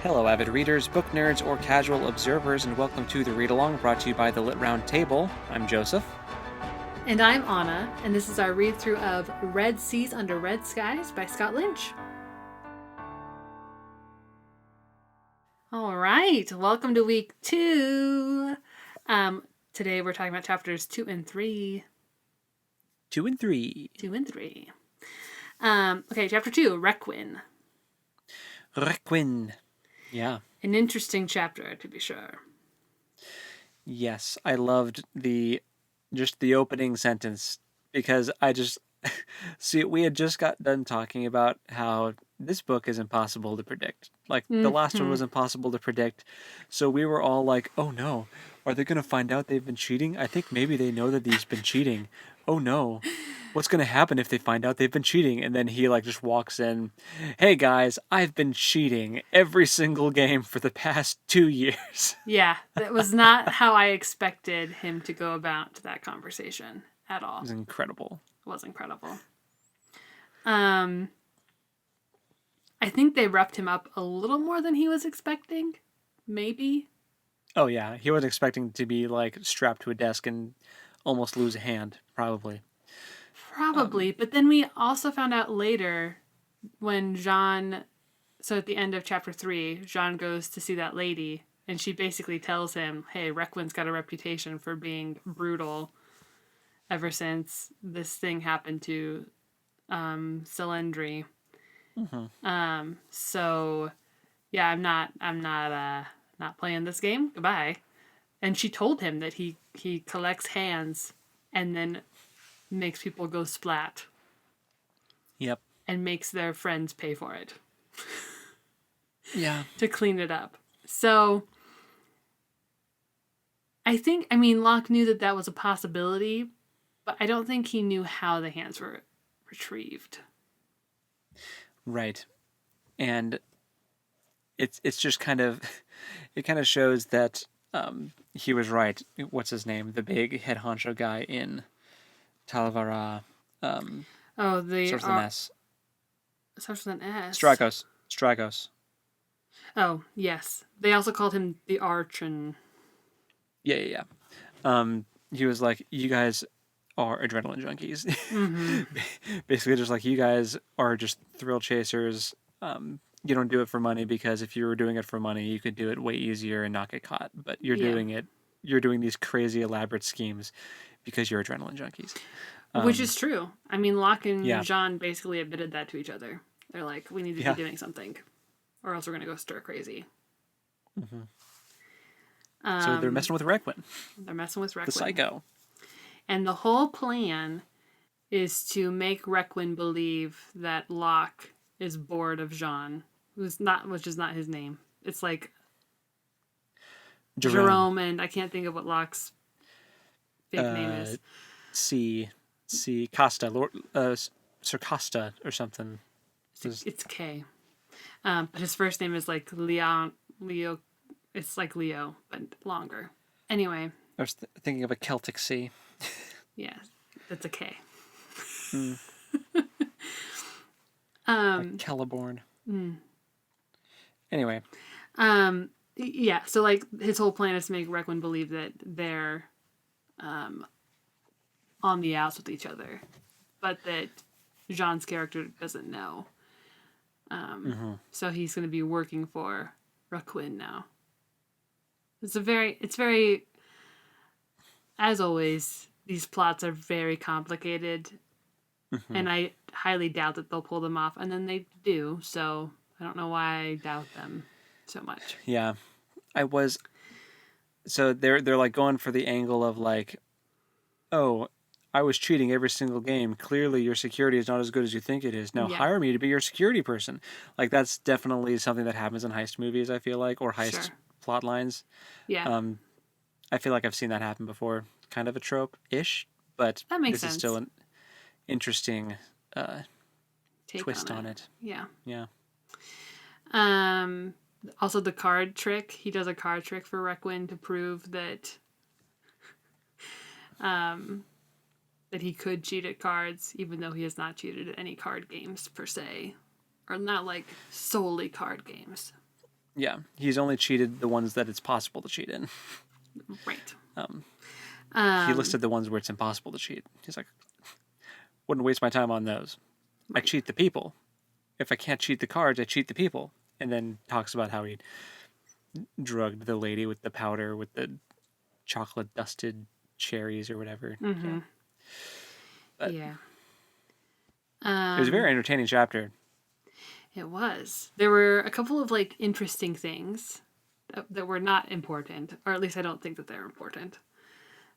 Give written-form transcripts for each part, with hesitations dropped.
Hello, avid readers, book nerds, or casual observers, and welcome to the Read Along brought to you by the Lit Round Table. I'm Joseph. And I'm Anna, and this is our read-through of Red Seas Under Red Skies by Scott Lynch. All right, welcome to week 2. Today we're talking about chapters 2 and 3. 2 and 3. 2 and 3. Okay, chapter 2, Requin. Requin. Yeah. An interesting chapter, to be sure. Yes, I loved the opening sentence because see, we had just got done talking about how this book is impossible to predict. Like, the last one was impossible to predict. So we were all like, oh no, are they going to find out they've been cheating? I think maybe they know that he's been cheating. Oh no, what's going to happen if they find out they've been cheating? And then he just walks in, hey guys, I've been cheating every single game for the past 2 years. Yeah, that was not how I expected him to go about that conversation at all. It was incredible. Was incredible. I think they roughed him up a little more than he was expecting. Maybe. Oh yeah, he was expecting to be strapped to a desk and almost lose a hand, probably. Probably, but then we also found out later when Jean, so at the end of chapter 3, Jean goes to see that lady and she basically tells him, hey, Requin's got a reputation for being brutal ever since this thing happened to Cylindri. Mm-hmm. So yeah, I'm not playing this game. Goodbye. And she told him that he collects hands and then makes people go splat. Yep. And makes their friends pay for it. Yeah. To clean it up. So Locke knew that was a possibility, but I don't think he knew how the hands were retrieved. Right. And it's just it kind of shows that he was right. What's his name? The big head honcho guy in Talavera. Starts with an S. Starts with an S. Stragos. Oh, yes. They also called him the Archeon. Yeah. He was like, you guys are adrenaline junkies. Mm-hmm. Basically, just like, you guys are just thrill chasers. You don't do it for money because if you were doing it for money, you could do it way easier and not get caught. But you're doing these crazy elaborate schemes because you're adrenaline junkies. Which is true. Locke and Yeah. Jean basically admitted that to each other. They're like, we need to be doing something, or else we're going to go stir crazy. Mm-hmm. So they're messing with Requin. They're messing with Requin. The psycho. And the whole plan is to make Requin believe that Locke is bored of Jean, which is not his name. It's like Jerome, and I can't think of what Locke's fake name is. C. Costa, Sir Costa or something. It's K. But his first name is like Leo. It's like Leo, but longer. Anyway. I was thinking of a Celtic sea. Yeah, that's a K. Like Celeborn. Anyway. Yeah, so his whole plan is to make Requin believe that they're on the outs with each other, but that Jean's character doesn't know. So he's going to be working for Requin now. It's very, as always, these plots are very complicated, and I highly doubt that they'll pull them off, and then they do, so I don't know why I doubt them so much. Yeah. So they're going for the angle of oh, I was cheating every single game. Clearly your security is not as good as you think it is. Now hire me to be your security person. That's definitely something that happens in heist movies, I feel like, or heist plot lines. Yeah. I feel like I've seen that happen before. Kind of a trope-ish, but that makes this sense. Is still an interesting twist on it. Yeah. Yeah. Also the card trick. He does a card trick for Requin to prove that that he could cheat at cards, even though he has not cheated at any card games per se, or not solely card games. Yeah, he's only cheated the ones that it's possible to cheat in. Right. He listed the ones where it's impossible to cheat. He's like, wouldn't waste my time on those. I Right. cheat the people. If I can't cheat the cards, I cheat the people. And then talks about how he drugged the lady with the powder with the chocolate dusted cherries or whatever. Yeah, Mm-hmm. but Yeah. it was a very entertaining chapter. It was. There were a couple of like interesting things that were not important, or at least I don't think that they're important.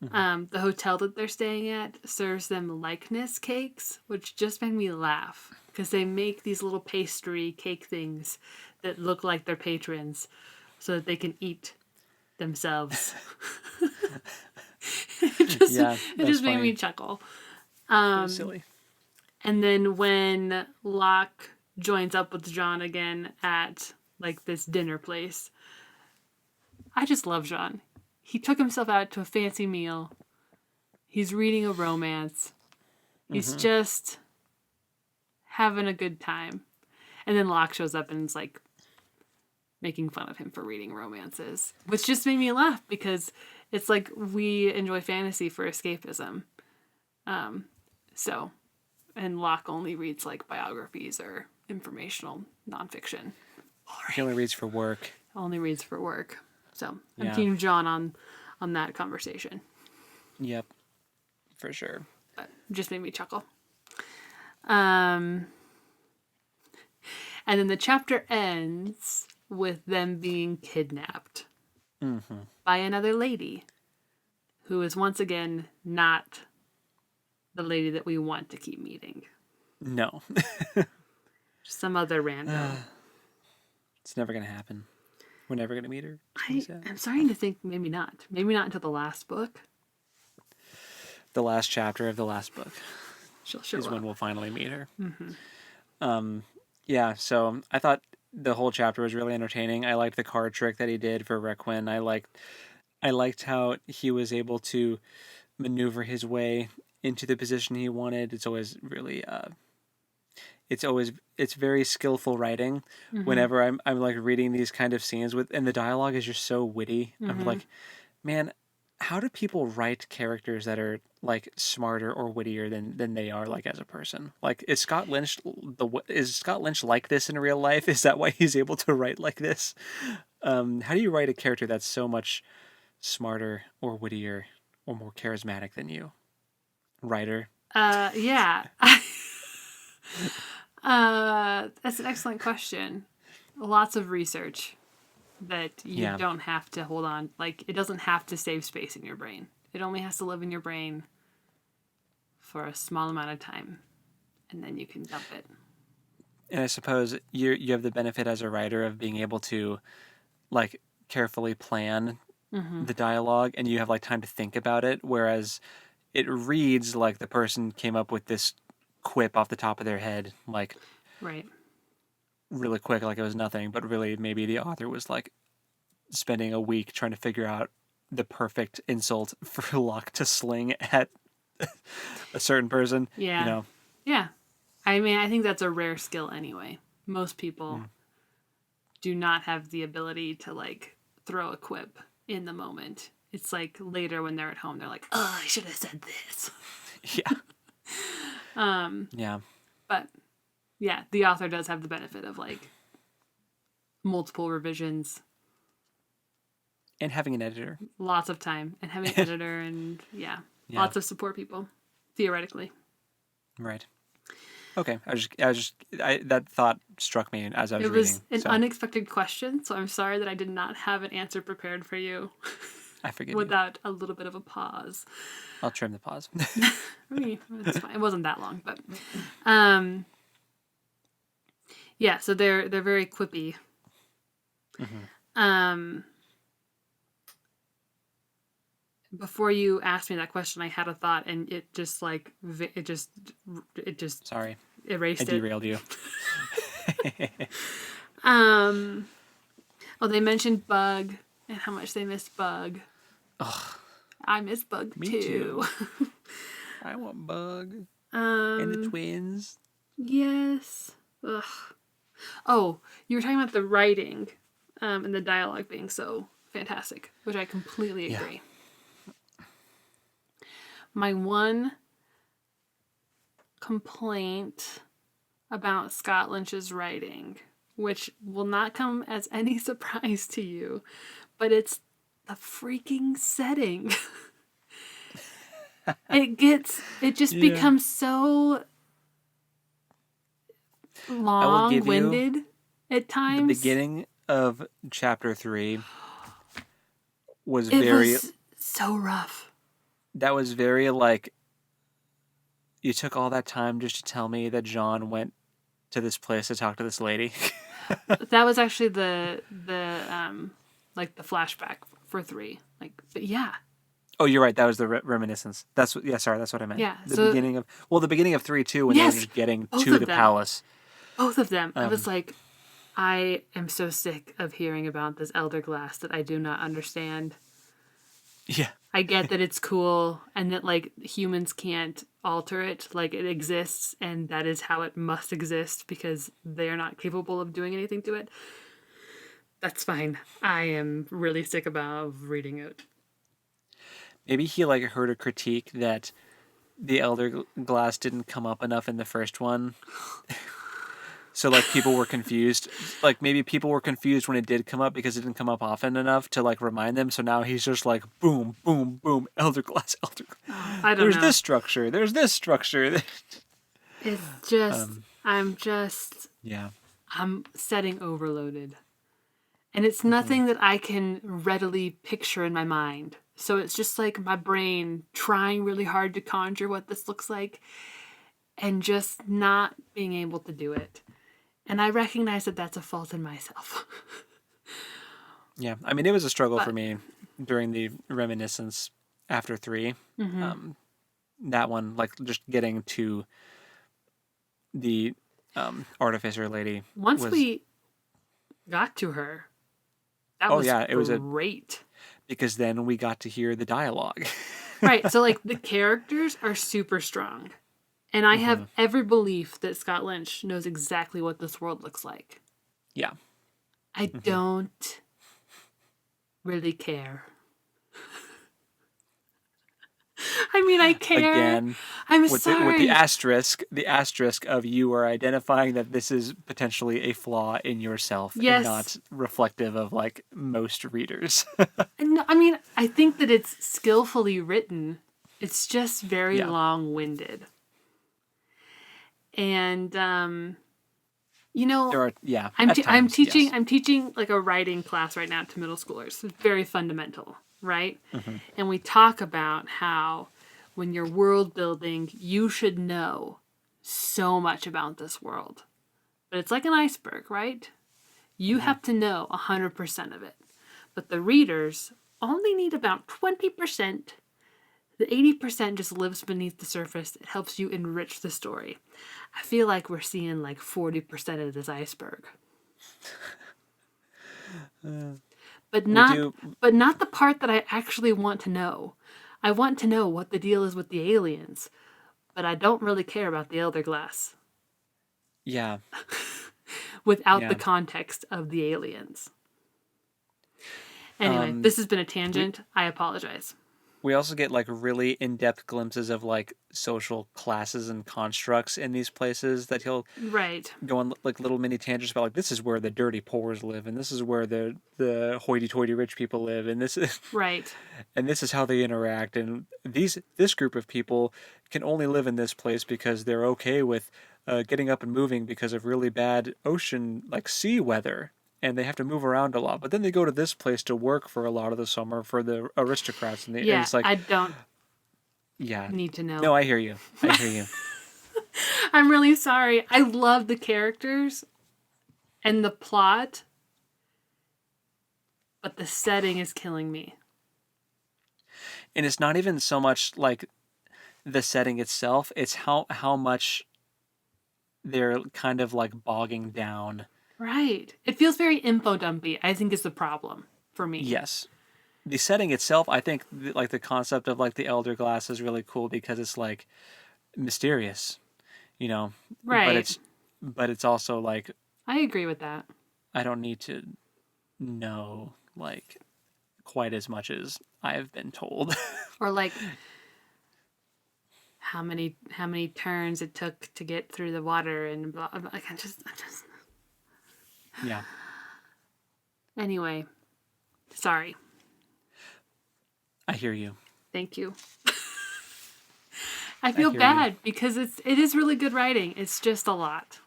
Mm-hmm. The hotel that they're staying at serves them likeness cakes, which just made me laugh because they make these little pastry cake things that look like their patrons so that they can eat themselves. it just Yeah, it that's just made me funny. chuckle. It was silly. And then when Locke joins up with John again at like this dinner place, I just love John. He took himself out to a fancy meal. He's reading a romance. He's Mm-hmm. just having a good time. And then Locke shows up and is like making fun of him for reading romances, which just made me laugh because it's like we enjoy fantasy for escapism. So, and Locke only reads like biographies or informational nonfiction. He only reads for work. Only reads for work. So I'm Yeah. Team John on that conversation. Yep. For sure. But it just made me chuckle. Um, and then the chapter ends with them being kidnapped Mm-hmm. by another lady who is once again not the lady that we want to keep meeting. No. Some other rando. It's never going to happen. We're never going to meet her. I'm starting to think maybe not. Maybe not until the last book. The last chapter of the last book She'll show is up. when we'll finally meet her. Yeah, so I thought the whole chapter was really entertaining. I liked the card trick that he did for Requin. I liked how he was able to maneuver his way into the position he wanted. It's always really it's very skillful writing. Mm-hmm. Whenever I'm like reading these kind of scenes with and the dialogue is just so witty. I'm Mm-hmm. like, man, how do people write characters that are like smarter or wittier than they are like as a person? Like is Scott Lynch like this in real life? Is that why he's able to write like this? How do you write a character that's so much smarter or wittier or more charismatic than you? Writer. Yeah. That's an excellent question. Lots of research that you Yeah. don't have to hold on. Like, it doesn't have to save space in your brain. It only has to live in your brain for a small amount of time, and then you can dump it. And I suppose you have the benefit as a writer of being able to like carefully plan Mm-hmm. the dialogue and you have like time to think about it, whereas it reads like the person came up with this quip off the top of their head like Right. really quick, like it was nothing, but really maybe the author was like spending a week trying to figure out the perfect insult for Locke to sling at a certain person, you Yeah. know. Yeah. I mean, I think that's a rare skill anyway. Most people Mm. do not have the ability to like throw a quip in the moment. It's like later when they're at home, they're like, "Oh, I should have said this." Yeah. Yeah. But yeah, the author does have the benefit of like multiple revisions, And having an editor. lots of time, and having an editor, and yeah, Yeah. lots of support people, theoretically. Right. Okay. That thought struck me as I was It was reading. an So unexpected question, so I'm sorry that I did not have an answer prepared for you I forgive you. without a little bit of a pause. I'll trim the pause. I mean, it's fine. It wasn't that long, but um, yeah. So they're very quippy. Mm-hmm. Um, before you asked me that question, I had a thought, and it just like it just Sorry. I erased it. derailed you. Oh, they mentioned Bug and how much they missed Bug. Ugh, I miss Bug me too. too. I want Bug and the twins. Yes. Ugh. Oh, you were talking about the writing. and the dialogue being so fantastic, which I completely agree. My one complaint about Scott Lynch's writing, which will not come as any surprise to you, but it's the freaking setting. It just becomes so long-winded at times. The beginning of chapter 3 was so rough. That was very like, you took all that time just to tell me that John went to this place to talk to this lady. That was actually the like the flashback for 3. Like, but yeah. Oh, you're right. That was the reminiscence. Sorry, that's what I meant. Yeah. The beginning of 3 too, when they were just getting to the palace. Both of them. I was like, I am so sick of hearing about this elder glass that I do not understand. Yeah. I get that it's cool and that like humans can't alter it, like it exists and that is how it must exist because they're not capable of doing anything to it. That's fine. I am really sick of reading it. Maybe he like heard a critique that the elder glass didn't come up enough in the first one. So like people were confused. Like maybe people were confused when it did come up because it didn't come up often enough to like remind them. So now he's just like boom, boom, boom, elder glass, elder glass. I don't know. There's this structure. There's this structure. It's just I'm setting overloaded. And it's nothing that I can readily picture in my mind. So it's just like my brain trying really hard to conjure what this looks like and just not being able to do it. And I recognize that that's a fault in myself. Yeah, I mean, it was a struggle for me during the reminiscence after 3. That one, like, just getting to the artificer lady. Once we got to her, that was great. Because then we got to hear the dialogue. Right, so, like, the characters are super strong. And I have every belief that Scott Lynch knows exactly what this world looks like. Yeah. I don't really care. I mean, I care. Again, I'm with sorry. With the asterisk of you are identifying that this is potentially a flaw in yourself and not reflective of like most readers. No, I mean, I think that it's skillfully written. It's just very long-winded. And you know, I'm teaching like a writing class right now to middle schoolers. It's very fundamental, right? And we talk about how when you're world building, you should know so much about this world. But it's like an iceberg, right? You have to know 100% of it. But the readers only need about 20%. The 80% just lives beneath the surface. It helps you enrich the story. I feel like we're seeing like 40% of this iceberg. But not the part that I actually want to know. I want to know what the deal is with the aliens, but I don't really care about the Elder Glass. Yeah. Without the context of the aliens. Anyway, this has been a tangent. I apologize. We also get like really in-depth glimpses of like social classes and constructs in these places that he'll go on like little mini tangents about, like, this is where the dirty poors live and this is where the hoity-toity rich people live and this is and this is how they interact, and this group of people can only live in this place because they're okay with getting up and moving because of really bad ocean, like sea weather. And they have to move around a lot. But then they go to this place to work for a lot of the summer for the aristocrats. And, and it's like, I don't need to know. No, I hear you. I hear you. I'm really sorry. I love the characters and the plot. But the setting is killing me. And it's not even so much like the setting itself. It's how much they're kind of like bogging down. Right. It feels very info dumpy, I think, is the problem for me. Yes. The setting itself, I think, like the concept of like the Elder Glass is really cool because it's like mysterious, you know. Right. But it's also like, I agree with that. I don't need to know like quite as much as I have been told. Or like how many turns it took to get through the water and blah, blah. Like I just Yeah. anyway. Sorry. I hear you. Thank you. I I feel hear bad because it is really good writing. It's just a lot.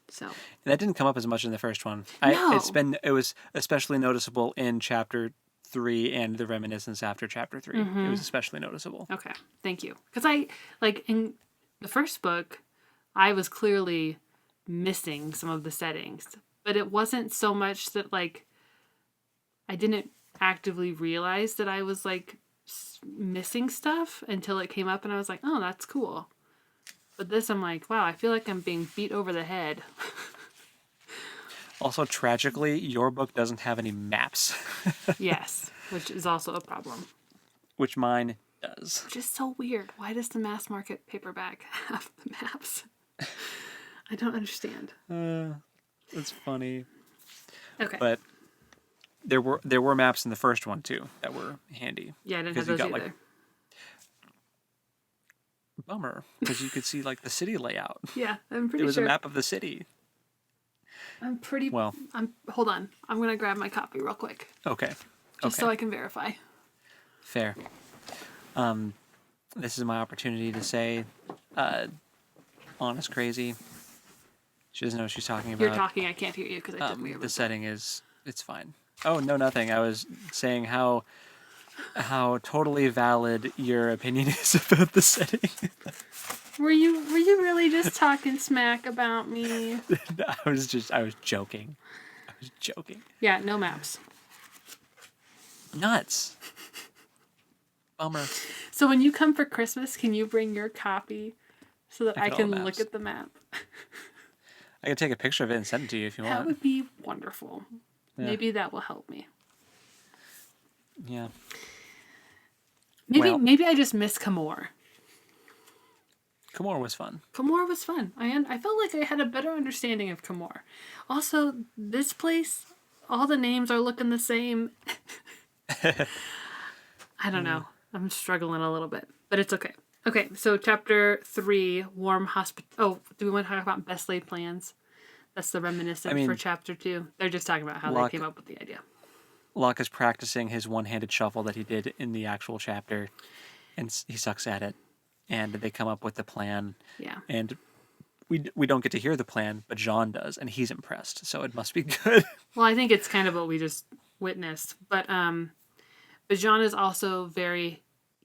So And that didn't come up as much in the first one. no. It was especially noticeable in chapter 3 and the reminiscence after chapter 3. It was especially noticeable. Okay, thank you. Because I like in the first book, I was clearly missing some of the settings, but it wasn't so much that like I didn't actively realize that I was like missing stuff until it came up, and I was like, oh, that's cool. But this, I'm like, wow, I feel like I'm being beat over the head. Also, tragically, your book doesn't have any maps, Yes, which is also a problem. which mine does. Which is so weird. Why does the mass market paperback have the maps? I don't understand. It's funny. Okay. But there were maps in the first one too that were handy. Yeah, I didn't have Because you those got either. like bummer because you could see like the city layout. Yeah, I'm pretty It was sure. a map of the city. I'm pretty. Well, Hold on. I'm gonna grab my copy real quick, okay. just so I can verify. Fair. This is my opportunity to say, honest crazy. She doesn't know what she's talking about. You're talking. I can't hear you because I took me over. The setting it's fine. Oh no, nothing. I was saying how totally valid your opinion is about the setting. Were you really just talking smack about me? I was joking. I was joking. Yeah, no maps. Nuts. Bummer. So when you come for Christmas, can you bring your copy so that I Look at all can the look maps. at the map? I could take a picture of it and send it to you if you That want. would be wonderful. Yeah. Maybe that will help me. Yeah. Maybe I just miss Camor. Camor was fun. Camor was fun. I felt like I had a better understanding of Camor. Also, this place, all the names are looking the same. I don't know. I'm struggling a little bit, but it's okay. Okay, so chapter 3, warm hospital. Oh, do we want to talk about best laid plans? That's the reminiscence for chapter 2. They're just talking about how Locke, they came up with the idea. Locke is practicing his one-handed shuffle that he did in the actual chapter, and he sucks at it. And they come up with the plan. Yeah. And we don't get to hear the plan, but Jean does, and he's impressed. So it must be good. Well, I think it's kind of what we just witnessed, but Jean is also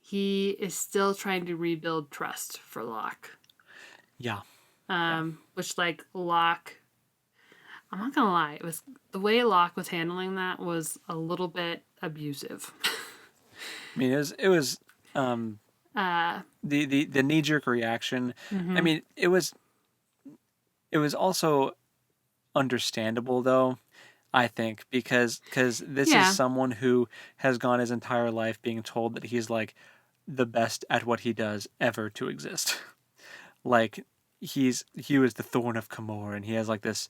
he is still trying to rebuild trust for Locke. Yeah. Which like Locke, I'm not gonna lie, it was the way Locke was handling that was a little bit abusive. I mean, it was the knee jerk reaction. I mean, it was also understandable though. I think because this Yeah. is someone who has gone his entire life being told that he's like the best at what he does ever to exist. Like he was the Thorn of Camor, and he has like this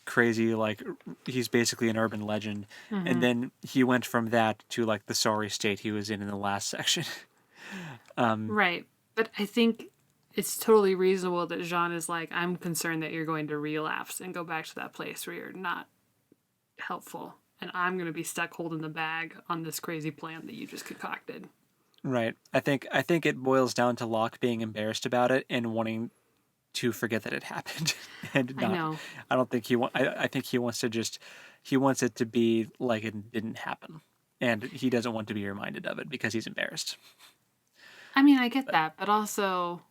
crazy like he's basically an urban legend, and then he went from that to like the sorry state he was in the last section. Right. But I think it's totally reasonable that Jean is like, I'm concerned that you're going to relapse and go back to that place where you're not helpful, and I'm going to be stuck holding the bag on this crazy plan that you just concocted. Right. I think it boils down to Locke being embarrassed about it and wanting to forget that it happened, and not. I know. I don't think I think he wants it to be like it didn't happen, and he doesn't want to be reminded of it because he's embarrassed. I mean, I get that, but also,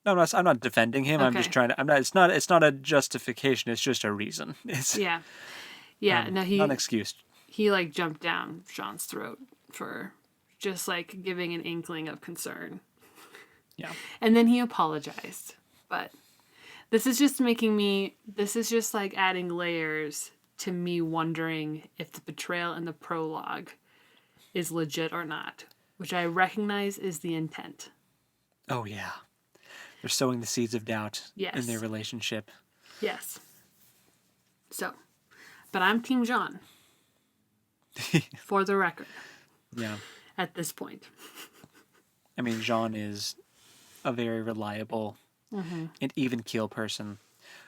No, I'm not defending him. I'm just Okay. trying to. I'm not. It's not a justification. It's just a reason. It's yeah. No, not an excuse. he like jumped down Jean's throat for just like giving an inkling of concern. Yeah. And then he apologized. But this is just like adding layers to me wondering if the betrayal in the prologue is legit or not, which I recognize is the intent. Oh yeah. They're sowing the seeds of doubt Yes. in their relationship. Yes. So, but I'm Team Jean, for the record, Yeah. at this point. I mean, Jean is a very reliable and even keel person.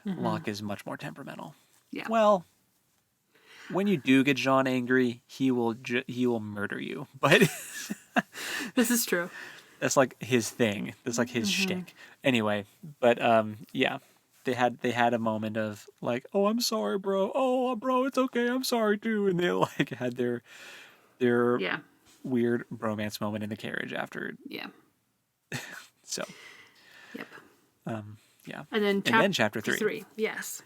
Locke is much more temperamental. Yeah. Well, when you do get Jean angry, he will murder you. But This is true. that's like his thing. That's like his shtick. Anyway, but yeah, they had a moment of like, oh, I'm sorry, bro. Oh, bro, it's okay. I'm sorry too. And they like had their Yeah. weird bromance moment in the carriage after. Yeah. So Yep. yeah, And then chapter 3. Yes.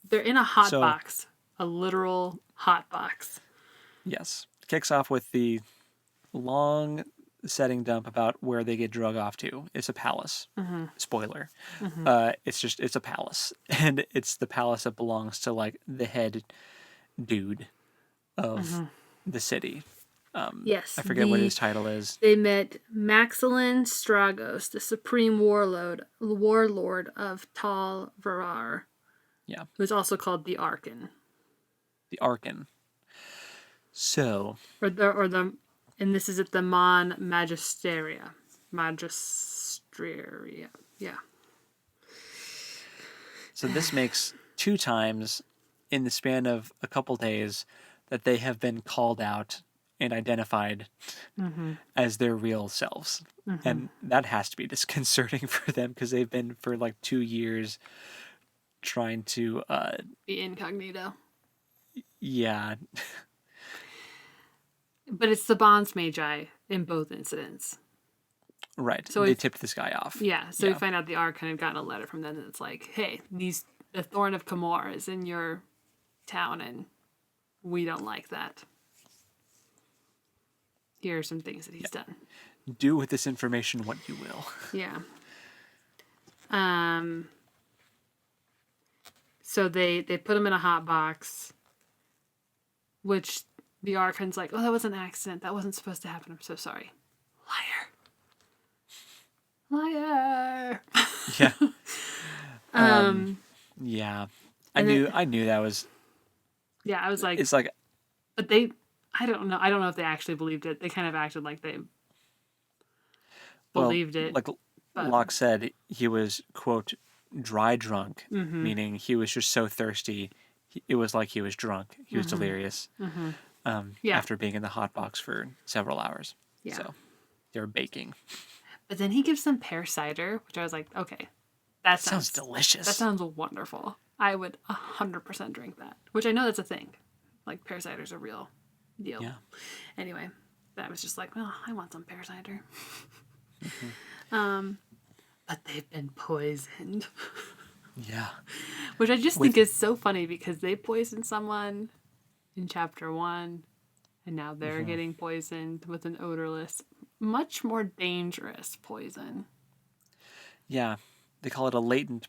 They're in a hot So box. A literal hot box. yes, kicks off with the long setting dump about where they get drug off to. It's a palace. Spoiler. It's a palace, and it's the palace that belongs to like the head dude of the city. Yes. I forget what his title is. They met Maxilin Stragos, the supreme warlord of Tal Varar, Yeah, who's also called the Archeon. the Archeon. So And this is at the Mon Magisteria. Magisteria. Yeah. So this makes 2 times in the span of a couple days that they have been called out and identified as their real selves. And that has to be disconcerting for them because they've been for like 2 years trying to, Be incognito. yeah, But it's the Bonds Magi in both incidents. right. So they tipped this guy off. Yeah, so Yeah. we find out the Archeon had gotten a letter from them and it's like, hey, the Thorn of Camor is in your town and we don't like that. Here are some things that he's done. Do with this information what you will. Yeah. So they put him in a hot box, which the Archeon's like, oh, that was an accident. That wasn't supposed to happen. I'm so sorry. Liar. Yeah. Yeah. I knew that was. Yeah, I was like, It's like, but I don't know. I don't know if they actually believed it. They kind of acted like they believed it. like Locke said, he was, quote, dry drunk, meaning he was just so thirsty. It was like he was drunk. He was delirious after being in the hot box for several hours. Yeah. So they were baking. But then he gives them pear cider, which I was like, okay, that Sounds delicious. That sounds wonderful. I would 100% drink that, which I know that's a thing. Like pear cider's a real deal. Yeah. Anyway, that was just like, well, I want some pear cider. But they've been poisoned. Yeah. Which I just think is so funny because they poisoned someone in chapter 1 and now they're getting poisoned with an odorless, much more dangerous poison. Yeah. They call it a latent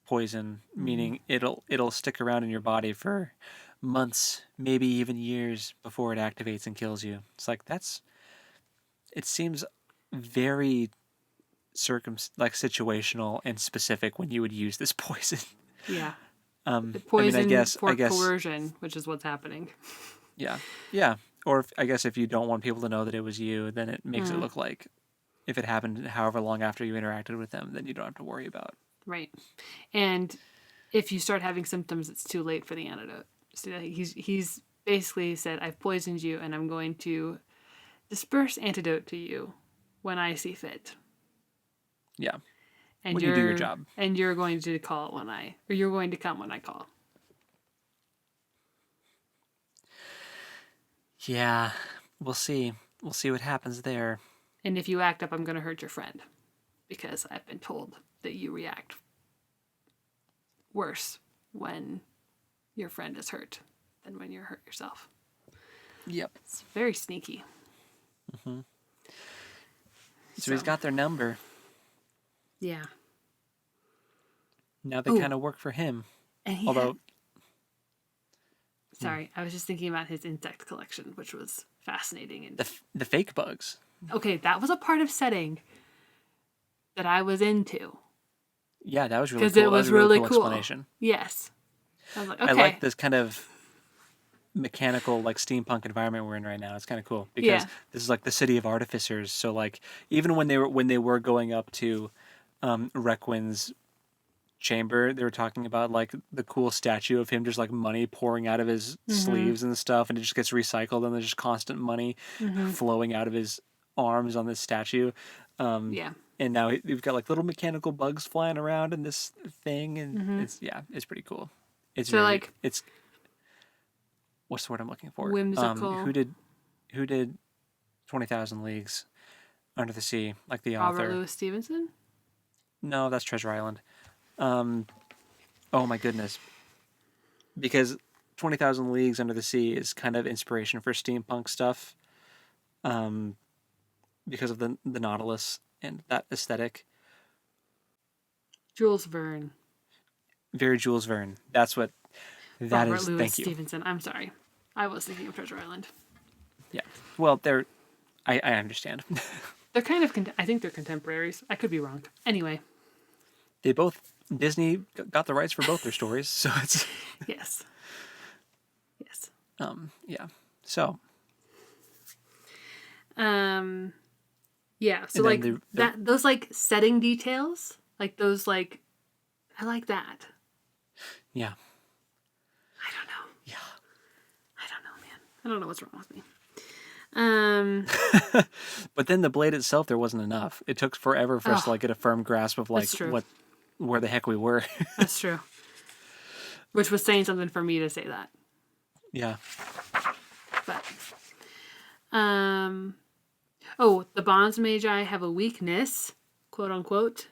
poison, meaning it'll stick around in your body for months, maybe even years before it activates and kills you. It's like it seems very situational and specific when you would use this poison. Yeah. The poison I guess coercion, which is what's happening. Yeah. Yeah. Or I guess if you don't want people to know that it was you, then it makes it look like if it happened however long after you interacted with them, then you don't have to worry about. Right. And if you start having symptoms, it's too late for the antidote. So he's basically said, I've poisoned you and I'm going to disperse antidote to you when I see fit. Yeah. And when you do your job. And you're going to call you're going to come when I call. Yeah. We'll see. We'll see what happens there. And if you act up, I'm going to hurt your friend. Because I've been told that you react worse when your friend is hurt than when you're hurt yourself. Yep. It's very sneaky. Mm-hmm. So he's got their number. Yeah. Now they kind of work for him. And Although... Sorry, I was just thinking about his insect collection, which was fascinating. And the fake bugs. Okay, that was a part of setting that I was into. Yeah, that was really cool. Because it was really cool. Explanation. Yes. I was like, I like okay. this kind of mechanical, like steampunk environment we're in right now. It's kind of cool because Yeah. this is like the city of artificers. So like even when they were going up to Requin's chamber, they were talking about like the cool statue of him just like money pouring out of his Mm-hmm. sleeves and stuff, and it just gets recycled, and there's just constant money Mm-hmm. flowing out of his arms on this statue. Um, Yeah. and now we've got like little mechanical bugs flying around in this thing, and Mm-hmm. it's pretty cool. It's So very like it's what's the word I'm looking for? whimsical Who did 20,000 Leagues Under the Sea, like the Robert author? Louis Stevenson. No, that's Treasure Island. Um, oh my goodness, because 20,000 Leagues Under the Sea is kind of inspiration for steampunk stuff, um, because of the Nautilus and that aesthetic. Jules Verne. Very Jules Verne. That's what that Robert is. Louis Thank you. Stevenson. I'm sorry. I was thinking of Treasure Island. Yeah. Well, I understand. They're kind of, I think they're contemporaries. I could be wrong. Anyway, They both Disney got the rights for both their stories, so it's yes. Yes. yeah. So Um, yeah. So and then like that, those like setting details, like those like, I like that. yeah. I don't know. Yeah. I don't know, man. I don't know what's wrong with me. Um, But then the blade itself, there wasn't enough. It took forever for us to oh, like get a firm grasp of like that's true. what where the heck we were. That's true. Which was saying something for me to say that. Yeah. But, oh, the Bonds Magi have a weakness, quote unquote,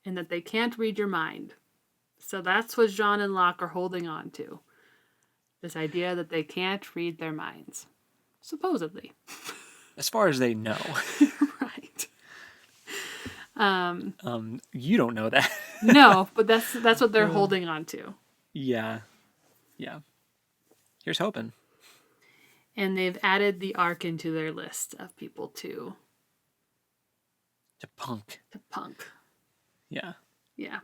in that they can't read your mind. So that's what Jean and Locke are holding on to. This idea that they can't read their minds. Supposedly. As far as they know. Right. You don't know that. No, but that's what they're holding on to. Yeah. Yeah. Here's hoping. And they've added the Archeon to their list of people to To punk. Yeah. Yeah.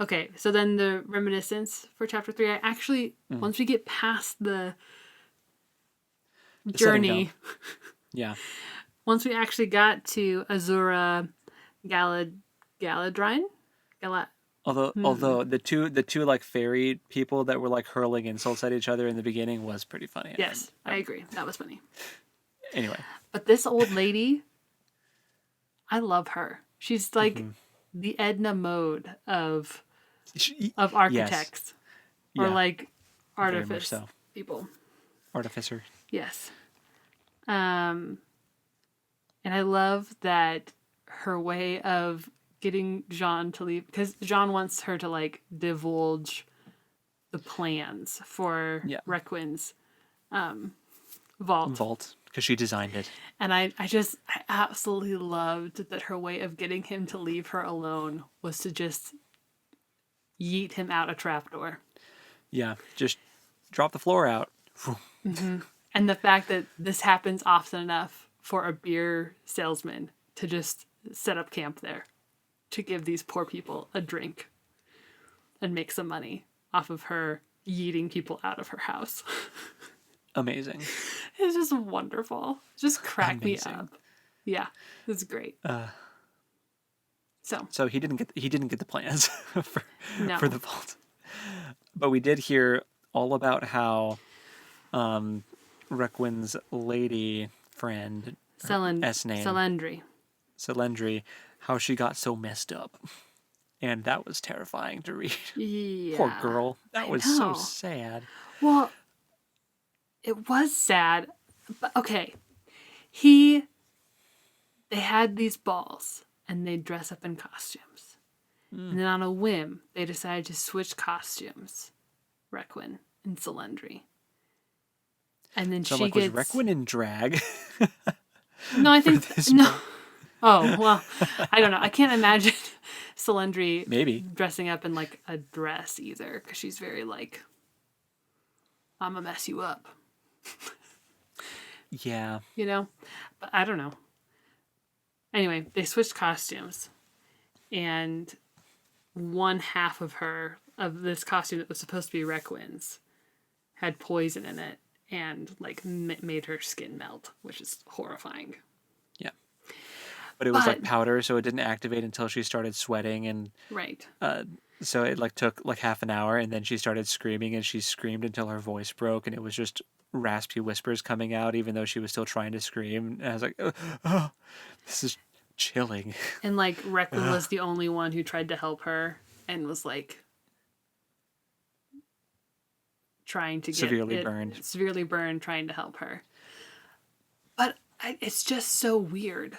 Okay, so then the reminiscence for chapter 3, I actually, once we get past the journey, Yeah. once we actually got to Azura Galadrine? Although the two like fairy people that were like hurling insults at each other in the beginning was pretty funny. Yes, I agree. That was funny. Anyway. But this old lady, I love her. She's like the Edna Mode of architects. Yes. Or Yeah. like Very much artifice so. people. Artificer. Yes. And I love that her way of getting Jean to leave, because Jean wants her to like divulge the plans for Requin's vault. Because she designed it. And I absolutely loved that her way of getting him to leave her alone was to just yeet him out a trapdoor. Yeah. Just drop the floor out. And the fact that this happens often enough for a beer salesman to just set up camp there to give these poor people a drink and make some money off of her yeeting people out of her house. Amazing. It's just wonderful. Just crack Amazing. me up. Yeah, it's great. So he didn't get the plans for No. the vault. But we did hear all about how Requin's lady friend, S name, Selendri, how she got so messed up. And that was terrifying to read. Yeah. Poor girl. That was so know. sad. Well, it was sad. But okay. They had these balls and they'd dress up in costumes. And then on a whim, they decided to switch costumes. Requin and Selendri. And then So she like, gets... was Requin in drag? No, I think... this No. book? Oh, well, I don't know. I can't imagine Selendri Maybe. dressing up in like a dress either, because she's very like, I'm gonna mess you up. Yeah. You know? But I don't know. Anyway, they switched costumes, and one half of her of this costume that was supposed to be Requin's had poison in it and like made her skin melt, which is horrifying. Yeah. But it was like powder, so it didn't activate until she started sweating, and right. So it like took like half an hour, and then she started screaming, and she screamed until her voice broke, and it was just raspy whispers coming out, even though she was still trying to scream. And I was like, oh, this is chilling. And like Requin was the only one who tried to help her and was like trying to get severely burned, trying to help her. But it's just so weird.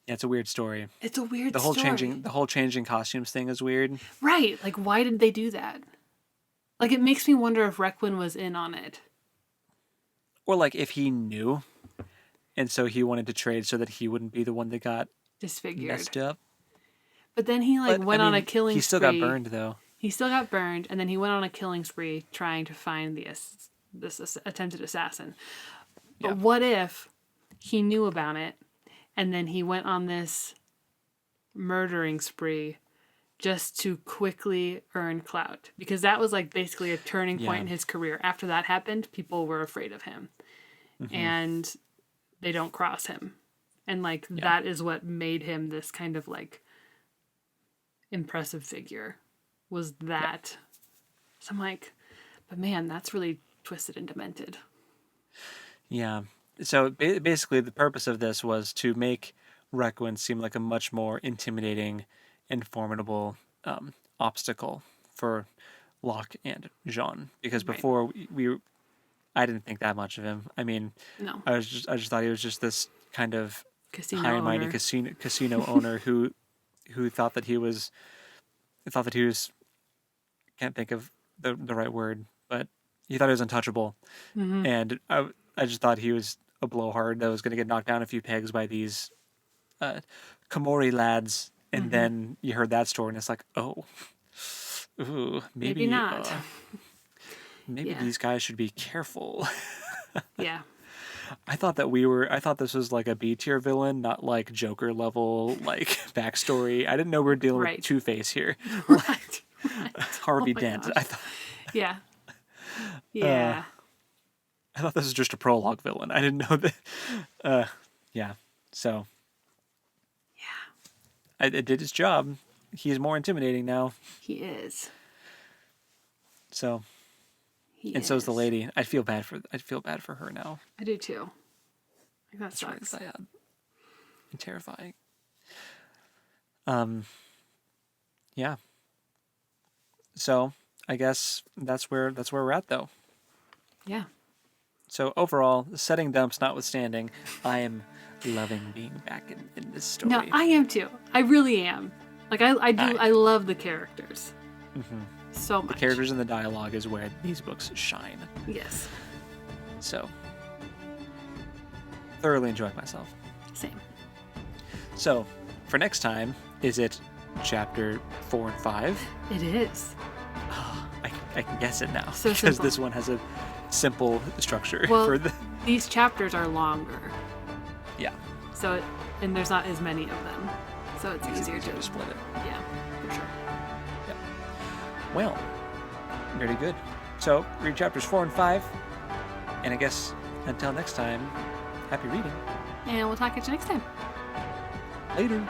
Yeah, it's a weird story. It's a weird the whole story. The whole changing costumes thing is weird. Right. Like, why did they do that? Like, it makes me wonder if Requin was in on it. Or like if he knew, and so he wanted to trade so that he wouldn't be the one that got disfigured, messed up. But then he went on a killing spree. He still got burned though. He still got burned, and then he went on a killing spree trying to find this attempted assassin. But what if he knew about it, and then he went on this murdering spree just to quickly earn clout? Because that was like basically a turning point in his career. After that happened, people were afraid of him. Mm-hmm. And they don't cross him. And like that is what made him this kind of like impressive figure. Was that. So I'm like, but man, that's really twisted and demented. Yeah. So basically the purpose of this was to make Requin seem like a much more intimidating and formidable obstacle for Locke and Jean. Because before I didn't think that much of him. I mean, no. I just thought he was just this kind of high-minded casino owner who thought that he was can't think of the right word, but he thought he was untouchable. Mm-hmm. And I just thought he was a blowhard that was going to get knocked down a few pegs by these Komori lads. And then you heard that story, and it's like, oh, ooh, maybe not. Maybe these guys should be careful. Yeah. I thought this was like a B tier villain, not like Joker level like backstory. I didn't know we were dealing with Two-Face here. Right. Harvey Dent. Gosh. I thought. Yeah. Yeah. I thought this was just a prologue villain. I didn't know that. Yeah. So. Yeah. It did his job. He's more intimidating now. He is. So. So is the lady. I feel bad for her now. I do too. That sucks. Really sad and terrifying. Yeah. So I guess that's where we're at though. Yeah. So overall, setting dumps notwithstanding, I am loving being back in this story. No, I am too. I really am. Like I do. I love the characters. Mm-hmm. So much. The characters and the dialogue is where these books shine. Yes. So, thoroughly enjoyed myself. Same. So, for next time, is it chapter 4 and 5? It is. Oh, I can guess it now. So because simple. This one has a simple structure. Well, these chapters are longer. Yeah. So, and there's not as many of them. So it's easier to split it. Yeah, for sure. Well, very good. So, read chapters 4 and 5. And I guess, until next time, happy reading. And we'll talk at you next time. Later.